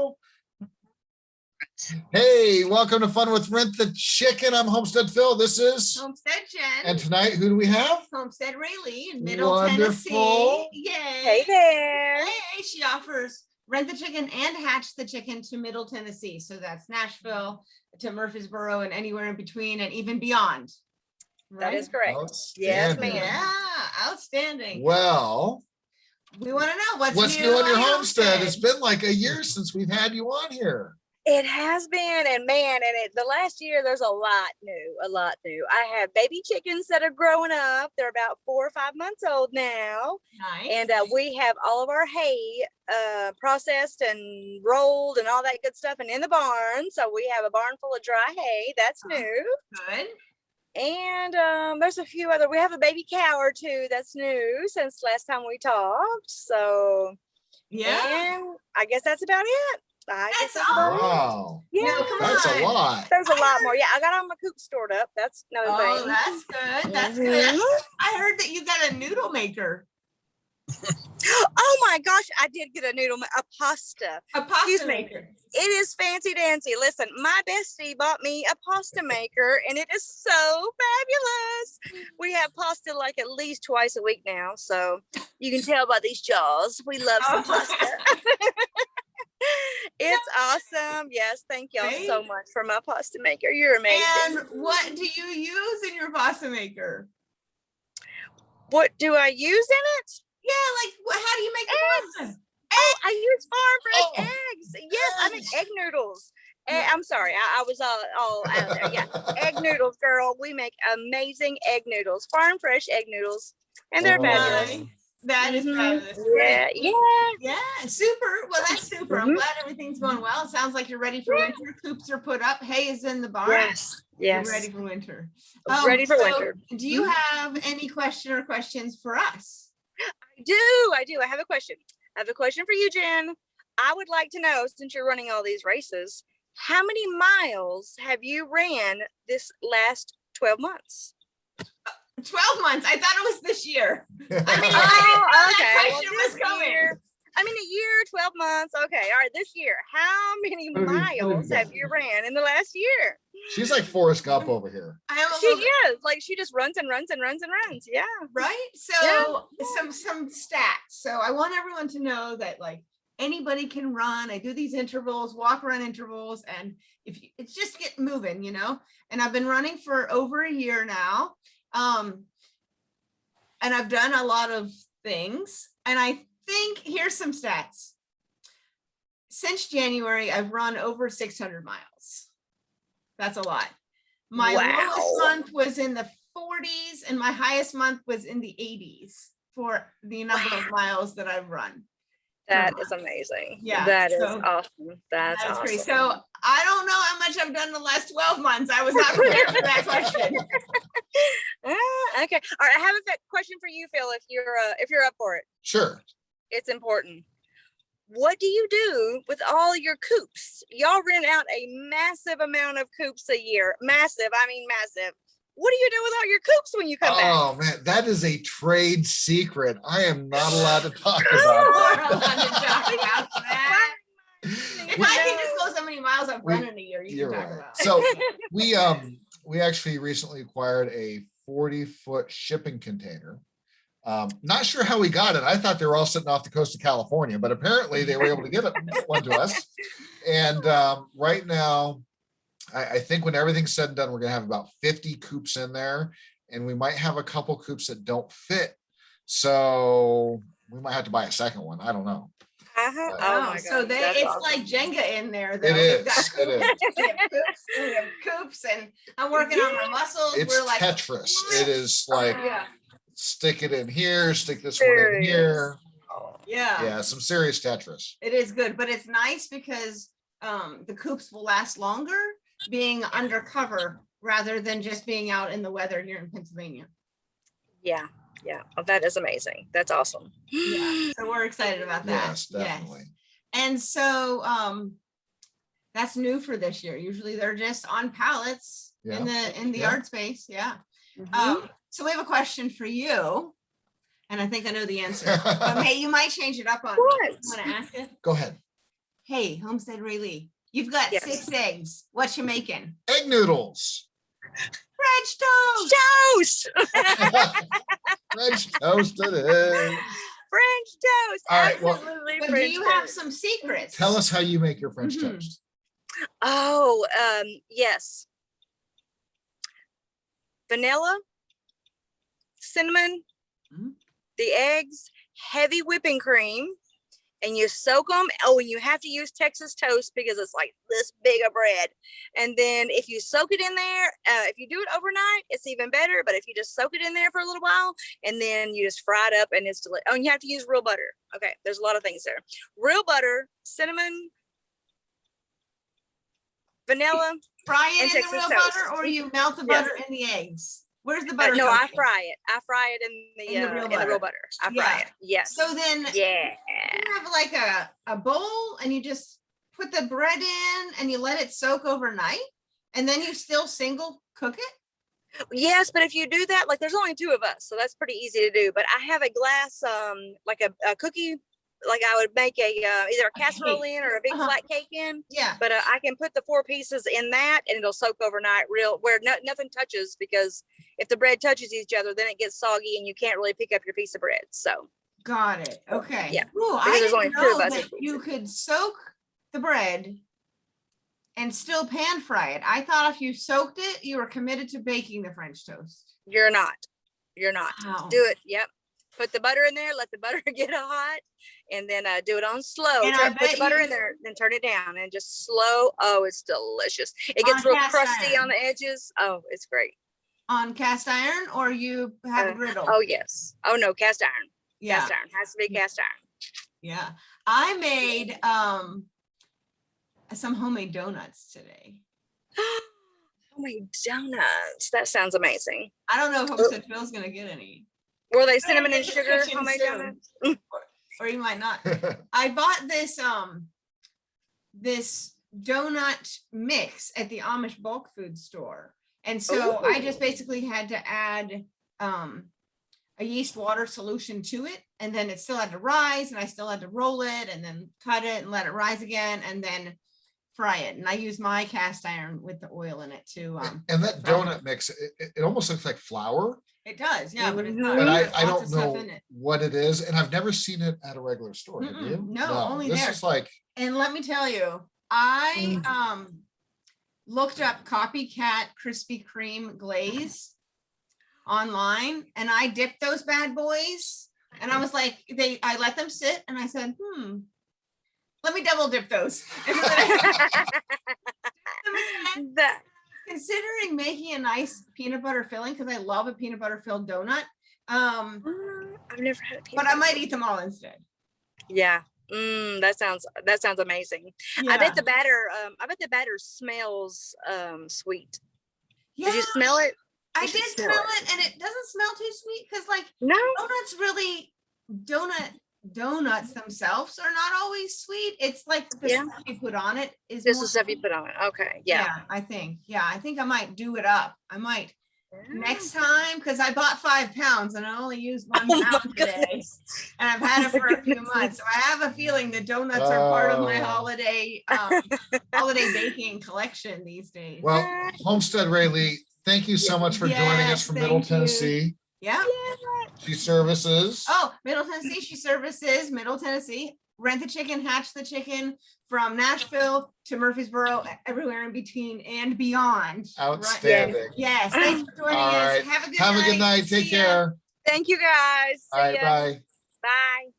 show. Hey, welcome to Fun with Rent the Chicken. I'm Homestead Phil. This is Homestead Jen. And tonight, who do we have? Homestead RayLee in Middle Wonderful. Tennessee. Yay. Hey there. Hey, she offers rent the chicken and hatch the chicken to Middle Tennessee. So that's Nashville to Murfreesboro and anywhere in between and even beyond. That is correct. Yes, ma'am. Yeah, outstanding. Well, we want to know what's new on your homestead. It's been like a year since we've had you on here. It has been, and man, the last year there's a lot new. I have baby chickens that are growing up. They're about 4 or 5 months old now. Nice. And we have all of our hay processed and rolled and all that good stuff, and in the barn. So we have a barn full of dry hay. That's new. Good. And there's a few other. We have a baby cow or two that's new since last time we talked. So yeah, and I guess that's about it. That's all. Wow. Yeah, no, that's a lot. There's a lot more. Yeah, I got all my coops stored up. That's another thing. Oh, that's good. That's good. I heard that you got a noodle maker. Oh my gosh, I did get a pasta. A pasta maker. It is fancy dancy. Listen, my bestie bought me a pasta maker and it is so fabulous. We have pasta like at least twice a week now. So you can tell by these jaws. We love some pasta. It's awesome. Yes, thank y'all so much for my pasta maker. You're amazing. And what do you use in your pasta maker? What do I use in it? Yeah, like how do you make the pasta? Oh, I use farm fresh eggs. Yes, I make egg noodles. I'm sorry, I was all out there. Yeah, egg noodles, girl. We make amazing egg noodles, farm fresh egg noodles, and they're fabulous. That is fabulous. Yeah, super. Well, that's super. I'm glad everything's going well. It sounds like you're ready for winter. Coops are put up. Hay is in the barn. Yes. You're ready for winter. Ready for winter. Do you have any questions for us? I do. I have a question. I have a question for you, Jen. I would like to know, since you're running all these races, how many miles have you ran this last 12 months? 12 months. I thought it was this year. I mean, okay. That question was coming. I mean, a year, 12 months. Okay. All right. This year, how many miles have you ran in the last year? She's like Forrest Gump over here. She is. Like, she just runs and runs and runs and runs. Yeah. Right. So some stats. So I want everyone to know that like anybody can run. I do these intervals, walk run intervals. And if you, it's just get moving, you know, and I've been running for over a year now. And I've done a lot of things, and I think here's some stats. Since January, I've run over 600 miles. That's a lot. My lowest month was in the 40s, and my highest month was in the 80s for the number of miles that I've run. That is amazing. Yeah, that is awesome. That's awesome. Great. So I don't know how much I've done in the last 12 months. I was not prepared for that question. Okay. All right. I have a question for you, Phil, if you're up for it. Sure. It's important. What do you do with all your coops? Y'all rent out a massive amount of coops a year. Massive. I mean, massive. What do you do with all your coops when you come back? Oh man, that is a trade secret. I am not allowed to talk about that. If I can disclose how many miles I've run in a year, you can talk about. So we actually recently acquired a 40-foot shipping container. Not sure how we got it. I thought they were all sitting off the coast of California, but apparently they were able to get one to us. And right now, I think when everything's said and done, we're going to have about 50 coops in there, and we might have a couple coops that don't fit. So we might have to buy a second one. I don't know. Oh my God. So it's awesome. Like Jenga in there. Though. It is. We have coops, and I'm working on my muscles. It's like Tetris. It is like stick it in here, stick this one in here. Yeah, some serious Tetris. It is good, but it's nice because the coops will last longer being undercover rather than just being out in the weather here in Pennsylvania. Yeah. Oh, that is amazing. That's awesome. Yeah, so we're excited about that. Yes, definitely. And so that's new for this year. Usually they're just on pallets in the yard space. Yeah. So we have a question for you, and I think I know the answer. But you might change it up on me. What? Want to ask it? Go ahead. hey, Homestead RayLee, you've got Yes. 6 eggs. What you making? Egg noodles. French toast. Toast. French toasted eggs. French toast. All right, well, Absolutely But do French you have toast. some secrets? Tell us how you make your French Mhm. toast. Oh, yes. Vanilla, cinnamon, Mhm. the eggs, heavy whipping cream, and you soak them. Oh, and you have to use Texas toast because it's like this big of bread. And then if you soak it in there, if you do it overnight, it's even better. But if you just soak it in there for a little while and then you just fry it up and it's delicious. Oh, and you have to use real butter. Okay, there's a lot of things there. Real butter, cinnamon, vanilla. Fry it and in the Texas real toast. butter, or you melt the Yes. butter in the eggs? Where's the butter? No, come I from? fry it. I fry it in the real butter. I fry Yeah. it. Yes. So then Yeah. you have like a bowl and you just put the bread in and you let it soak overnight, and then you still single cook it? Yes, but if you do that, like there's only 2 of us, so that's pretty easy to do. But I have a glass, like a cookie, like I would make a either a casserole cake. in or a big Uh-huh. flat cake in. Yeah. But I can put the 4 pieces in that, and it'll soak overnight, where nothing touches, because if the bread touches each other, then it gets soggy, and you can't really pick up your piece of bread. So Got it. Okay. Yeah, Ooh, I because there's only didn't 2 of know us. that you could soak the bread and still pan fry it. I thought if you soaked it, you were committed to baking the French toast. You're not. You're not. Wow. Do it. Yep. Put the butter in there. Let the butter get hot, and then do it on slow. And I Put bet the butter you- in there, then turn it down, and just slow. Oh, it's delicious. It gets On real cast crusty iron. on the edges. Oh, it's great. On cast iron, or you have a griddle? Oh yes. Oh no, cast iron. yeah. Cast iron has to be cast iron. Yeah. I made some homemade donuts today. Homemade donuts. That sounds amazing. I don't know if Homestead Phil's gonna get any, Were they cinnamon and get to sugar kitchen homemade soon. donuts? or you might not. I bought this donut mix at the Amish bulk food store. And so I just basically had to add a yeast water solution to it, and then it still had to rise, and I still had to roll it and then cut it and let it rise again and then fry it. And I use my cast iron with the oil in it too. And that donut mix, it almost looks like flour. It does, yeah, but it's not. And There's I lots don't of stuff know in it. what it is, and I've never seen it at a regular store. Have you? No, only this there. is like, And let me tell you, I looked up copycat Krispy Kreme glaze online, and I dipped those bad boys, and I was like, I let them sit, and I said, let me double dip those. That Considering making a nice peanut butter filling, because I love a peanut butter filled donut, I've never had a peanut but I butter might filled. eat them all instead. Yeah. That sounds amazing. Yeah. I bet the batter smells sweet. Did you smell it? I You should did smell smell it, and it doesn't smell too sweet, because like No. donuts themselves are not always sweet. It's like the Yeah. stuff you put on it is Just more the stuff you sweet. put on it. Okay. Yeah. I think I might do it up. I might next time, because I bought 5 pounds and I only used 1 Oh my pound today, goodness. and I've had it Oh for my a few goodness. months. So I have a feeling the donuts are part of my Oh. holiday baking collection these days. well, Homestead RayLee, thank you so much for joining us Yes, from Middle thank you. Tennessee. Yeah. She services. Oh, Middle Tennessee, she services Middle Tennessee. Rent the chicken, hatch the chicken, from Nashville to Murfreesboro, everywhere in between and beyond. Outstanding. Yes, thanks for joining All us. right. Have a good Have night. a good night. Take See ya. care. Thank you guys. All right, See ya. bye. Bye.